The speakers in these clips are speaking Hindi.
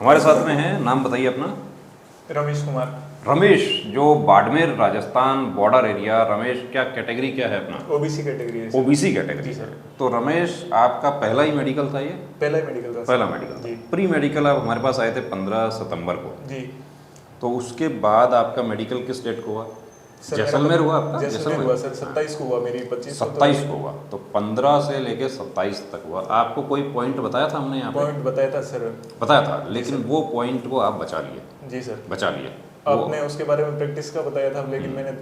हमारे साथ में है, नाम बताइए अपना। रमेश कुमार। रमेश, जो बाड़मेर राजस्थान बॉर्डर एरिया, रमेश क्या कैटेगरी क्या है अपना? ओबीसी कैटेगरी है सर। ओबीसी कैटेगरी जी है। सर। तो रमेश, आपका पहला ही मेडिकल था ये? पहला ही मेडिकल था सर। पहला मेडिकल जी। था। प्री मेडिकल आप हमारे पास आए थे 15 सितंबर को। जी। तो उसके बाद आपका मेडिकल किस डेट को हुआ? सर जैसलमेर हुआ आपका? जैसलमेर हुआ सर, 27 को हुआ। मेरी 25 को 27 को हुआ, तो 15 से लेके 27 तक हुआ। आपको कोई पॉइंट बताया था हमने यहाँ पे? पॉइंट बताया था सर। बताया था, लेकिन वो पॉइंट को आप बचा लिए। जी सर। बचा लिए। आपने उसके बारे में प्रैक्टिस का बताया था, लेकिन मैंने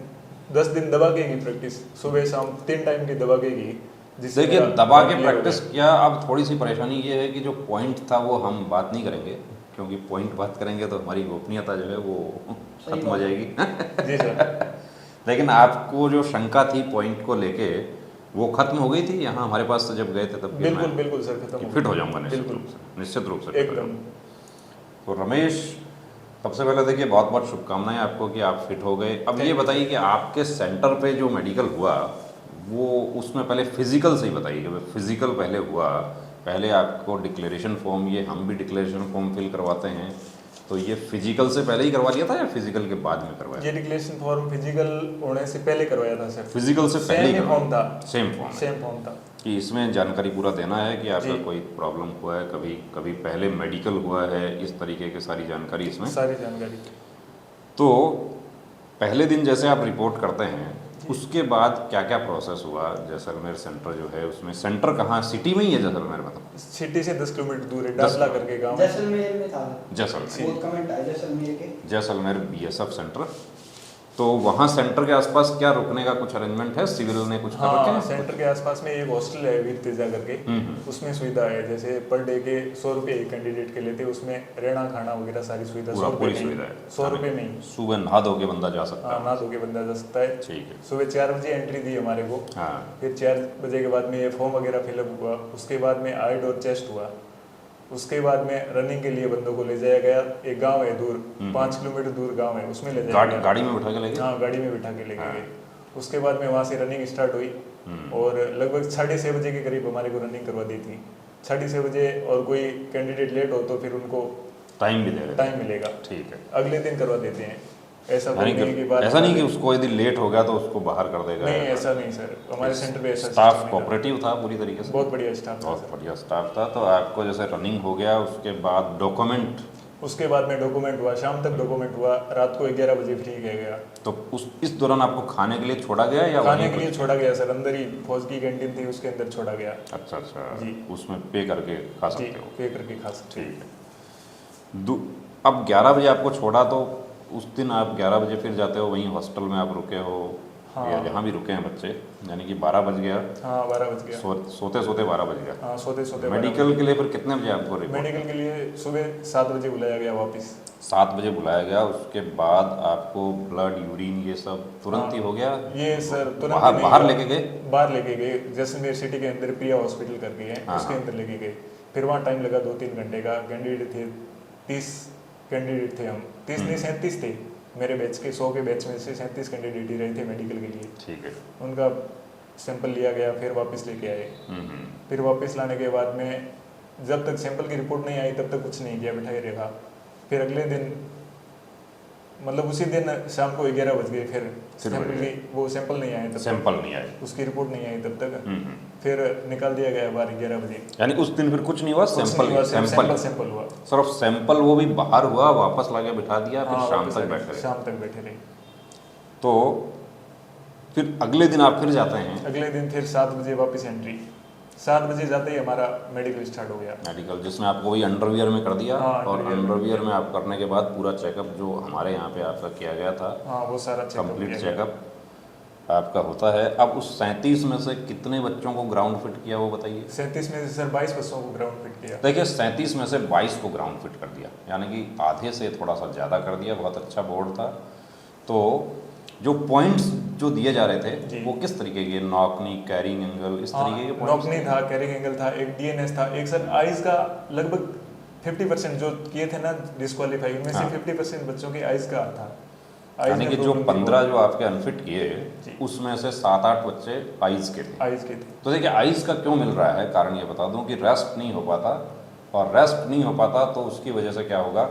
10 दिन दबा के की प्रैक्टिस, सुबह शाम 3 टाइम की दबा के की। देखिए, दबा के प्रैक्टिस किया। अब थोड़ी सी परेशानी ये है कि जो पॉइंट था वो हम बात नहीं करेंगे, क्योंकि पॉइंट बात करेंगे तो हमारी गोपनीयता जो है वो खत्म हो जाएगी। जी सर। लेकिन आपको जो शंका थी पॉइंट को लेके, वो खत्म हो गई थी यहाँ हमारे पास से जब गए थे तब? बिल्कुल बिल्कुल सर, खत्म फिट हो जाऊंगा निश्चित बिल्कुल रूप से, निश्चित रूप से एकदम। तो रमेश, सबसे पहले देखिए बहुत बहुत शुभकामनाएं आपको कि आप फिट हो गए। अब ये बताइए कि आपके सेंटर पे जो मेडिकल हुआ वो, उसमें पहले फिजिकल से ही बताइए कि फिजिकल पहले हुआ, पहले आपको डिक्लेरेशन फॉर्म, ये हम भी डिक्लेरेशन फॉर्म फिल करवाते हैं, तो ये फिजिकल से पहले ही करवा लिया था या फिजिकल के बाद में करवाया? ये डिक्लेरेशन फॉर्म फिजिकल होने से पहले करवाया था सर। फिजिकल से पहले ही फॉर्म था। Same form? सेम फॉर्म था। कि इसमें जानकारी पूरा देना है कि आपका कोई प्रॉब्लम हुआ है, कभी कभी पहले मेडिकल हुआ है, इस तरीके की सारी जानकारी इसमें, सारी जानकारी। तो पहले दिन जैसे आप रिपोर्ट करते हैं, उसके बाद क्या क्या प्रोसेस हुआ? जैसलमेर सेंटर जो है, उसमें सेंटर कहाँ, सिटी में ही है जैसलमेर में? तो सिटी से 10 किलोमीटर दूर है, डाबला करके गांव। जैसलमेर में था। जैसलमेर, बहुत कमेंट आए जैसलमेर के। Jaisalmer BSF centre. तो वहाँ सेंटर के आसपास क्या रुकने का कुछ अरेंजमेंट है? सिविल ने कुछ कर रखे हैं? सेंटर के आसपास में एक हॉस्टल है वीर तेजा करके, उसमें सुविधा है। जैसे पर डे के 100 रुपये एक कैंडिडेट के लेते, उसमें रहना खाना वगैरह सारी सुविधा। पूरी सुविधा है? 100 रुपये में ही। सुबह नहा धो के बंदा जा सकता है? नहा धो के बंदा जा सकता है। ठीक है। सुबह 4 बजे एंट्री दी हमारे को। फिर 4 बजे के बाद में ये फॉर्म वगैरह फिलअप हुआ। उसके बाद में हाइट और चेस्ट हुआ। उसके बाद में रनिंग के लिए बंदों को ले जाया गया। एक गांव है दूर, 5 किलोमीटर दूर गांव है, उसमें ले जाया गया। गाड़ी में बिठा के ले गए? हाँ, गाड़ी में बिठा के ले गए। उसके बाद में वहाँ से रनिंग स्टार्ट हुई और लगभग 6:30 बजे के करीब हमारे को रनिंग करवा दी थी। 6:30 बजे, और कोई कैंडिडेट लेट हो तो फिर उनको टाइम भी दे रहे? टाइम मिलेगा। ठीक है। अगले दिन करवा देते हैं। ऐसा ऐसा नहीं कि उसको यदि लेट हो गया तो उसको बाहर कर देगा? नहीं, ऐसा नहीं सर, हमारे सेंटर पे ऐसा स्टाफ कोऑपरेटिव था पूरी तरीके से? बहुत बढ़िया स्टाफ था। बहुत बढ़िया स्टाफ था। तो आपको जैसे रनिंग हो गया, उसके बाद डॉक्यूमेंट? उसके बाद में डॉक्यूमेंट हुआ, शाम तक डॉक्यूमेंट हुआ, रात को 11 बजे फ्री किया गया। तो इस दौरान आपको खाने के लिए छोड़ा गया या? खाने के लिए छोड़ा गया सर, अंदर ही फौज की कैंटीन थी, उसके अंदर छोड़ा गया। अच्छा अच्छा जी। उसमें पे करके खा सकते हो? पे करके खा सकते। ठीक है। अब 11 बजे आपको छोड़ा, तो उस दिन आप 11 बजे फिर जाते हो वहीं हॉस्टल में आप रुके हो? हाँ। या जहाँ भी रुके हैं बच्चे, यानी कि 12 बज गया? हाँ, 12 बज गया। सोते सोते 12 बज गया? हाँ, सोते सोते। मेडिकल के लिए फिर कितने बजे आपको रिपोर्ट? मेडिकल के लिए सुबह 7 बजे बुलाया गया वापस। 7 बजे बुलाया गया। उसके बाद आपको ब्लड, यूरिन, ये सब तुरंत ही हो गया? ये सर तुरंत बाहर लेके गए? बाहर लेके गए, जैसलमेर सिटी के अंदर प्रिया हॉस्पिटल करके है, उसके अंदर लेके गए। फिर वहाँ टाइम लगा 2-3 घंटे का। कैंडिडेट थे 30 कैंडिडेट थे हम, 30 नहीं 37 थे मेरे बैच के। 100 के बैच में से 37 कैंडिडेट ही रहे थे मेडिकल के लिए। ठीक है। उनका सैंपल लिया गया, फिर वापस लेके आए। फिर वापस लाने के बाद में जब तक सैंपल की रिपोर्ट नहीं आई तब तक कुछ नहीं किया, बिठाए रखा। फिर अगले दिन, मतलब उसी दिन शाम को 11 बज गए। फिर वो सैंपल नहीं आए, तब सैंपल नहीं आए, उसकी रिपोर्ट नहीं आई तब तक। फिर निकाल दिया गया बाहर 11 बजे। यानी उस दिन फिर कुछ नहीं हुआ? सैंपल हुआ, सिर्फ सैंपल, वो भी बाहर हुआ, वापस लाके बिठा दिया, फिर शाम तक बैठे रहे। तो फिर अगले दिन आप फिर जाते हैं? अगले दिन फिर 7 बजे वापस एंट्री। 7 बजे जाते ही हमारा मेडिकल स्टार्ट हो गया। मेडिकल जिसने आपको वही अंडरवियर में कर दिया? हाँ, और अंडरवियर में आप करने के बाद पूरा चेकअप जो हमारे यहाँ पे आपका किया गया था, हाँ, वो सारा कंप्लीट चेकअप आपका होता है। अब उस 37 में से कितने बच्चों को ग्राउंड फिट किया वो बताइए? 37 में से सर 22 बच्चों को ग्राउंड फिट किया। देखिए, 37 में से 22 को ग्राउंड फिट कर दिया, यानी कि आधे से थोड़ा सा ज़्यादा कर दिया। बहुत अच्छा बोर्ड था। तो जो पॉइंट्स जो दिए जा रहे थे वो किस तरीके के? नॉकनी, कैरिंग एंगल, इस तरीके के पॉइंट्स? नॉकनी था, कैरिंग एंगल था, एक डीएनएस था, एक सर आइज का लगभग 50% जो किए थे ना डिस्क्वालीफाई, उनमें से 50% बच्चों की आइज का था। यानी कि जो 15 जो आपके अनफिट किए, उसमें से 7-8 बच्चे आइज के थे। आइज के थे। तो देखिए, आइज का क्यों मिल रहा है कारण ये बता दूं कि रेस्ट नहीं हो पाता, और रेस्ट नहीं हो पाता तो उसकी वजह से क्या होगा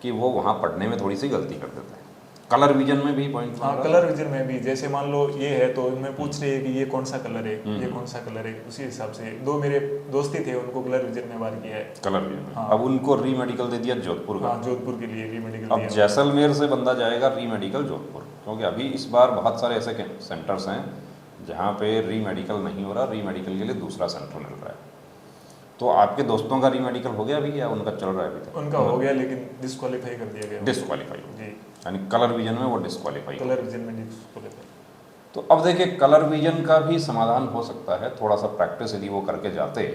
कि वो वहाँ पढ़ने में थोड़ी सी गलती कर देता है। कलर विजन में भी पॉइंट हाँ, कलर विजन में भी जैसे मान लो ये है तो मैं पूछ रही है कि ये कौन सा कलर है, ये कौन सा कलर है, उसी हिसाब से दो मेरे दोस्ती थे उनको कलर विजन में वार किया है। कलर विजन में हाँ। अब उनको री मेडिकल दे दिया जोधपुर का। हाँ, जोधपुर के लिए री मेडिकल अब जैसलमेर से बंदा जाएगा री मेडिकल जोधपुर, क्योंकि अभी इस बार बहुत सारे ऐसे सेंटर्स हैं जहाँ पे री मेडिकल नहीं हो रहा, री मेडिकल के लिए दूसरा सेंटर मिल रहा है। तो आपके दोस्तों का री मेडिकल हो गया अभी या उनका चल रहा है अभी तक? उनका हो गया लेकिन डिस्क्वालीफाई कर दिया गया। डिस्क्वालीफाई जी, यानी कलर विजन में वो डिस्क्वालीफाई। कलर विजन में डिस्क्वालीफाई। तो अब देखिए कलर विजन का भी समाधान हो सकता है, थोड़ा सा प्रैक्टिस यदि वो करके जाते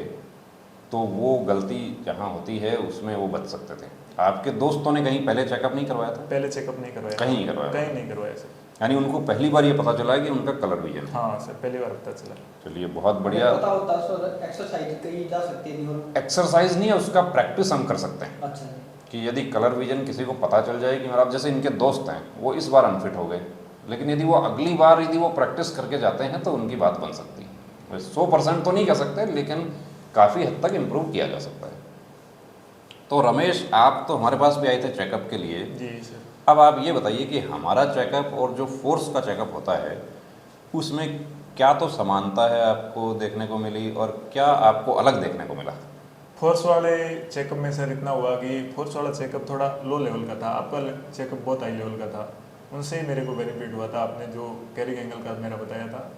तो वो गलती जहाँ होती है उसमें वो बच सकते थे। आपके दोस्तों ने कहीं पहले चेकअप नहीं करवाया था? पहले चेकअप नहीं करवाया, कहीं नहीं करवाया? कहीं नहीं करवाया सर। यानी उनको पहली बार ये पता चला कि उनका कलर विजन है। हाँ सर, पहली बार पता चला। चलिए बहुत बढ़िया। पता होता तो एक्सरसाइज करी जा सकती है नहीं? एक्सरसाइज नहीं है, उसका प्रैक्टिस हम कर सकते हैं अच्छा कि यदि कलर विजन किसी को पता चल जाए कि अब जैसे इनके दोस्त हैं वो इस बार अनफिट हो गए, लेकिन यदि वो अगली बार यदि वो प्रैक्टिस करके जाते हैं तो उनकी बात बन सकती है। 100% तो नहीं कह सकते लेकिन काफ़ी हद तक इम्प्रूव किया जा सकता है। तो रमेश, आप तो हमारे पास भी आए थे चेकअप के लिए। जी सर। अब आप ये बताइए कि हमारा चेकअप और जो फोर्स का चेकअप होता है उसमें क्या तो समानता है आपको देखने को मिली और क्या आपको अलग देखने को मिला? फोर्स वाले चेकअप में सर इतना हुआ कि फोर्स वाला चेकअप थोड़ा लो लेवल का था, आपका चेकअप बहुत हाई लेवल का था। उनसे ही मेरे को बेनिफिट हुआ था, आपने जो कैरिंग एंगल का मेरा बताया था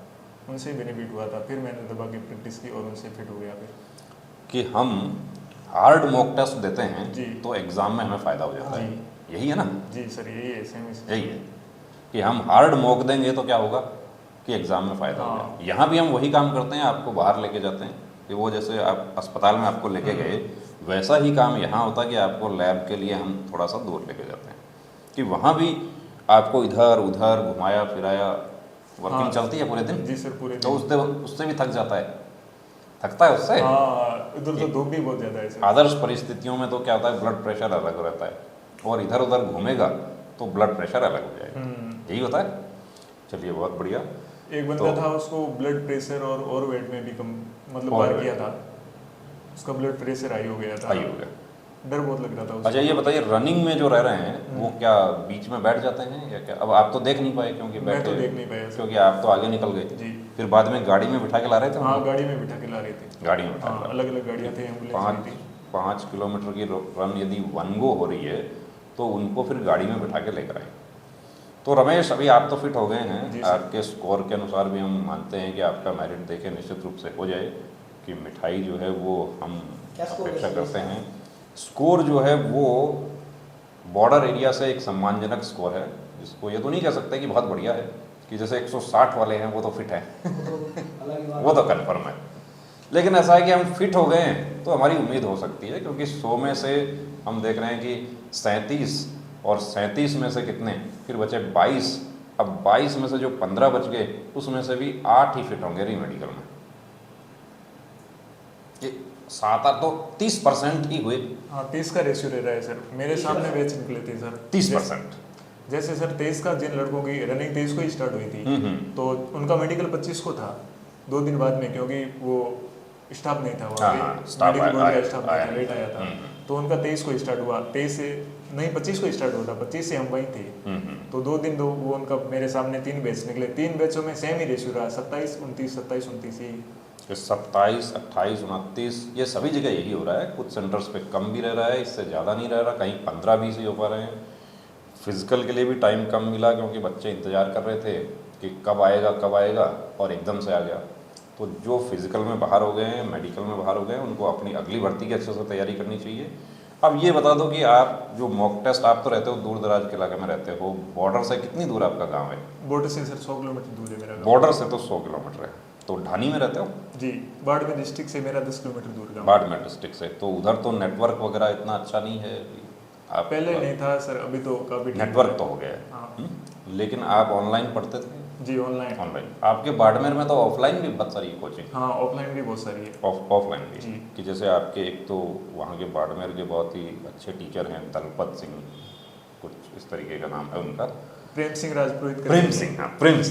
उनसे ही बेनिफिट हुआ था। फिर मैंने दबा की प्रैक्टिस की और उनसे फिट हो गया। फिर कि हम हार्ड मॉक टेस्ट देते हैं जी। तो एग्ज़ाम में हमें फ़ायदा हो जाता है, यही है ना? जी सर, यही है, सेम यही है कि हम हार्ड मॉक देंगे तो क्या होगा कि एग्ज़ाम में फ़ायदा हाँ। होगा। यहाँ भी हम वही काम करते हैं, आपको बाहर लेके जाते हैं कि वो जैसे आप अस्पताल में आपको लेके गए वैसा ही काम यहाँ होता है कि आपको लैब के लिए हम थोड़ा सा दूर लेके जाते हैं कि वहाँ भी आपको इधर उधर घुमाया फिराया, वर्किंग हाँ। चलती है पूरे दिन। जी सर, पूरे तो उससे भी थक जाता है, थकता है उससे। हाँ, इधर तो धूप भी बहुत ज़्यादा है सर। आदर्श परिस्थितियों में तो क्या होता है ब्लड प्रेशर अलग रहता है और इधर उधर घूमेगा तो ब्लड प्रेशर अलग हो जाएगा, यही होता है। चलिए बहुत बढ़िया। एक बंदा था उसको ब्लड प्रेशर और वेट में भी कम मतलब बार किया था, उसका ब्लड प्रेशर हाई हो गया था, हाई हो गया, डर बहुत लग रहा था उसको। अच्छा ये बताइए रनिंग में जो रह रहे हैं वो क्या बीच में बैठ जाते हैं या क्या? अब आप तो देख नहीं पाए क्योंकि मैं तो बैठे, देख नहीं पाया सर। क्योंकि आप तो आगे निकल गए। जी। फिर बाद में गाड़ी में बिठा के ला रहे थे? हाँ, गाड़ी में बिठा के ला रहे थे। गाड़ी में बिठा के हाँ, ला अलग अलग गाड़ियाँ थी, एम्बुलेंस भी थी। 5 किलोमीटर की रन यदि वन गो हो रही है तो उनको फिर गाड़ी में बिठा के लेकर आए। तो रमेश, अभी आप तो फिट हो गए हैं, जी सर। आपके स्कोर के अनुसार भी हम मानते हैं कि आपका मेरिट देखे निश्चित रूप से हो जाए कि मिठाई जो है वो हम क्या स्कोर अपेक्षा है करते हैं। स्कोर जो है वो बॉर्डर एरिया से एक सम्मानजनक स्कोर है, जिसको ये तो नहीं कह सकते कि बहुत बढ़िया है कि जैसे 160 वाले हैं वो तो फिट है अलग ही बात वो तो कन्फर्म है, लेकिन ऐसा है कि हम फिट हो गए हैं तो हमारी उम्मीद हो सकती है, क्योंकि 100 में से हम देख रहे हैं कि 37 और 37 में से कितने फिर बचे 22। अब 22 में से जो 15 बच गए उसमें से भी 8 ही फिट होंगे री मेडिकल में। ये 7-8 तो 30% ही हुए। हाँ, 30 का रेशियो रह रहा है सर। मेरे सामने बैच निकले थे सर 30%। जैसे सर 23 का जिन लड़कों की रनिंग 23 को ही स्टार्ट हुई थी तो उनका मेडिकल 25 को था 2 दिन बाद में, क्योंकि वो स्टाफ नहीं था वहाँ हाँ, पे, स्टाफ मेडिकल बोर्ड आया- का स्टाफ नहीं आया- था, लेट आया था। तो उनका 23 को स्टार्ट हुआ, 23 से नहीं 25 को स्टार्ट हुआ था, 25 से हम वहीं थे। तो 2 दिन वो उनका मेरे सामने 3 बैच निकले, 3 बैचों में सेम ही रेशियो रहा, 27 29 27 29 ही। 27 28 29 ये सभी जगह यही हो रहा है। कुछ सेंटर्स पे कम भी रह रहा है, इससे ज़्यादा नहीं रह रहा, कहीं 15-20 ही हो पा रहे हैं। फिजिकल के लिए भी टाइम कम मिला क्योंकि बच्चे इंतज़ार कर रहे थे कि कब आएगा और एकदम से आ गया। तो जो फिजिकल में बाहर हो गए हैं, मेडिकल में बाहर हो गए हैं, उनको अपनी अगली भर्ती की अच्छे से तैयारी करनी चाहिए। अब ये बता दो कि आप जो मॉक टेस्ट, आप तो रहते हो दूर दराज के इलाके में रहते हो, बॉर्डर से कितनी दूर आपका गाँव है? बॉर्डर से सर 100 किलोमीटर दूर है मेरा गाँव। बॉर्डर से तो 100 किलोमीटर है, तो ढानी में रहते हो? जी, बाड़मेर डिस्ट्रिक्ट से मेरा 10 किलोमीटर दूर गाँव। बाड़मेर डिस्ट्रिक्ट से, तो उधर तो नेटवर्क वगैरह इतना अच्छा नहीं है। आप पहले नहीं था सर, अभी तो काफ़ी ठीक नेटवर्क है। तो हो गया है। हाँ। लेकिन आप ऑनलाइन पढ़ते थे? जी, ऑनलाइन। ऑनलाइन। आपके बाड़मेर में तो ऑफलाइन भी बहुत सारी कोचिंग, हाँ, ऑफलाइन भी बहुत सारी है। ऑफलाइन भी जी। कि जैसे आपके एक तो वहाँ के बाड़मेर के बहुत ही अच्छे टीचर हैं, दलपत सिंह कुछ इस तरीके का नाम है उनका, प्रेम सिंह राजपुरोहित प्रेम सिंह, हाँ प्रेम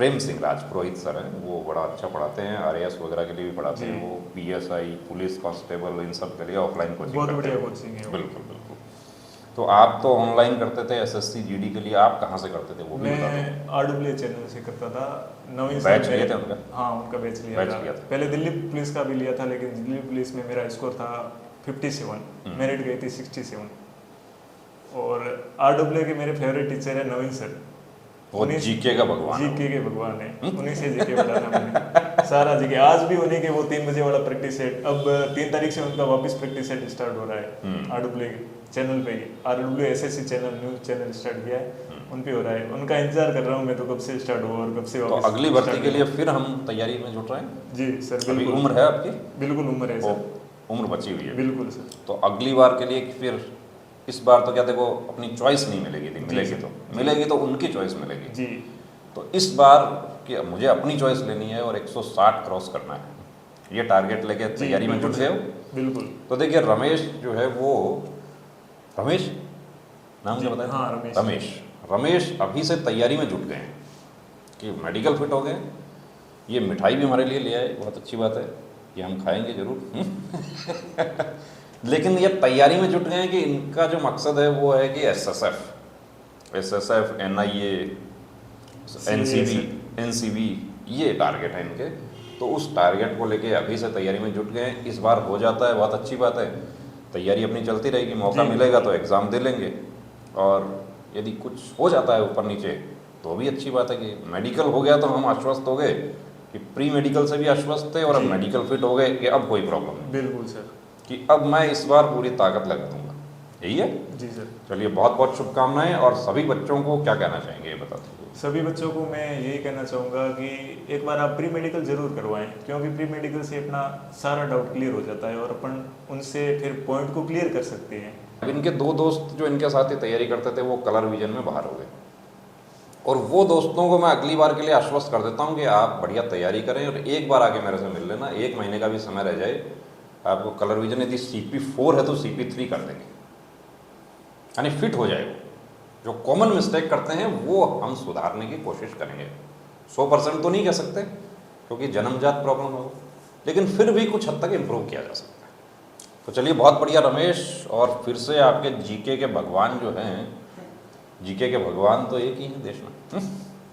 प्रेम सिंह राजपुरोहित सर हैं, वो बड़ा अच्छा पढ़ाते हैं, आरएएस वगैरह के लिए भी पढ़ाते जी। हैं, वो पीएसआई पुलिस कांस्टेबल इन सब के लिए ऑफलाइन कोचिंग बहुत करते बढ़िया हैं। कोचिंग है वो। बिल्कुल बिल्कुल। तो आप तो ऑनलाइन करते थे एसएससी जीडी के लिए, आप कहाँ से करते थे वो भी बता दो। मैं आरडब्ल्यू चैनल से करता था। नवीं बैच साल में- लिए थे उनका? हाँ, उनका बैच लिया बैच था। लिया था। पहले दिल्ली पुलिस का भी लिया था, लेकिन दिल्ली पुलिस में मेरा स्कोर था 57, मेरिट गई थी 67। और आरडब्ल्यू के मेरे फेवरेट टीचर है नवीन सर। वो जीके का भगवान है। जीके के भगवान है, उन्हीं से जीके पढ़ा था मैंने सारा जीके। आज भी उन्हीं के वो 3 बजे वाला प्रैक्टिस सेट, अब 3 तारीख से उनका वापस प्रैक्टिस सेट स्टार्ट हो रहा है आरडब्ल्यू चैनल पे ही। RW SSC channel news channel start किया है, उन पे हो रहा है। उनका इंतजार कर रहा हूँ मैं तो, कब से स्टार्ट हुआ और कब से तो वापस अगली भर्ती start के लिए होगा। फिर हम तैयारी में जुट रहे हैं। जी सर, अभी बिल्कुल उम्र है आपकी? बिल्कुल उम्र है वो सर, उम्र बची हुई है। बिल्कुल सर। तो अगली बार के लिए फिर इस बार तो क्या देखो अपनी चॉइस नहीं मिलेगी थी, मिलेगी तो उनकी चॉइस मिलेगी। जी तो इस बार कि मुझे अपनी चॉइस लेनी है और 160 क्रॉस करना है, ये टारगेट लेके जी, तैयारी में जुट बिल्कुल गए हो। बिल्कुल। तो देखिए रमेश जो है वो, रमेश नाम जी, क्या बताया? हाँ, रमेश अभी से तैयारी में जुट गए हैं कि मेडिकल फिट हो गए। ये मिठाई भी हमारे लिए ले आए, बहुत अच्छी बात है, ये हम खाएंगे जरूर। लेकिन ये तैयारी में जुट गए हैं कि इनका जो मकसद है वो है कि एसएसएफ एनआईए एनसीबी ये टारगेट है इनके। तो उस टारगेट को लेके अभी से तैयारी में जुट गए हैं। इस बार हो जाता है बहुत अच्छी बात है, तैयारी अपनी चलती रहेगी, मौका जी, मिलेगा तो एग्ज़ाम दे लेंगे। और यदि कुछ हो जाता है ऊपर नीचे तो भी अच्छी बात है कि मेडिकल हो गया तो हम आश्वस्त हो गए कि प्री मेडिकल से भी आश्वस्त थे और अब जी। मेडिकल फिट हो गए कि अब कोई प्रॉब्लम नहीं, बिल्कुल सर। कि अब मैं इस बार पूरी ताकत लगा दूंगा। यही है। जी सर। चलिए बहुत बहुत शुभकामनाएं। और सभी बच्चों को क्या कहना चाहेंगे ये बता दीजिए। सभी बच्चों को मैं यही कहना चाहूँगा कि एक बार आप प्री मेडिकल जरूर करवाएं, क्योंकि प्री मेडिकल से अपना सारा डाउट क्लियर हो जाता है और अपन उनसे फिर पॉइंट को क्लियर कर सकते हैं। अब इनके 2 दोस्त जो इनके साथ ही तैयारी करते थे वो कलर विजन में बाहर हो गए, और वो दोस्तों को मैं अगली बार के लिए आश्वस्त कर देता हूँ कि आप बढ़िया तैयारी करें और एक बार आके मेरे से मिल लेना। 1 महीने का भी समय रह जाए, आपको कलर विजन यदि CP4 है तो CP3 कर देंगे, यानी फिट हो जाएगा। जो कॉमन मिस्टेक करते हैं वो हम सुधारने की कोशिश करेंगे। 100% तो नहीं कह सकते क्योंकि जन्मजात प्रॉब्लम हो, लेकिन फिर भी कुछ हद तक इम्प्रूव किया जा सकता है। तो चलिए बहुत बढ़िया रमेश। और फिर से आपके जीके के भगवान जो हैं, जीके के भगवान तो एक ही हैं देश में।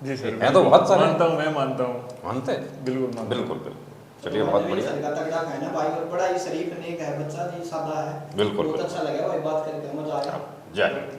जी सर, हैं तो बहुत सारे। मानता हूँ, मैं मानता हूँ, मानते हैं? बिल्कुल मानता हूँ। बिल्कुल बिल्कुल। चलिए बहुत बढ़िया। सर का तगड़ा फैन है भाई, और बड़ा ही शरीफ नेक है बच्चा जी, सादा है। बिल्कुल, बहुत बिल्कुल। अच्छा लगा भाई, बात करके मजा आया। जय हिंद।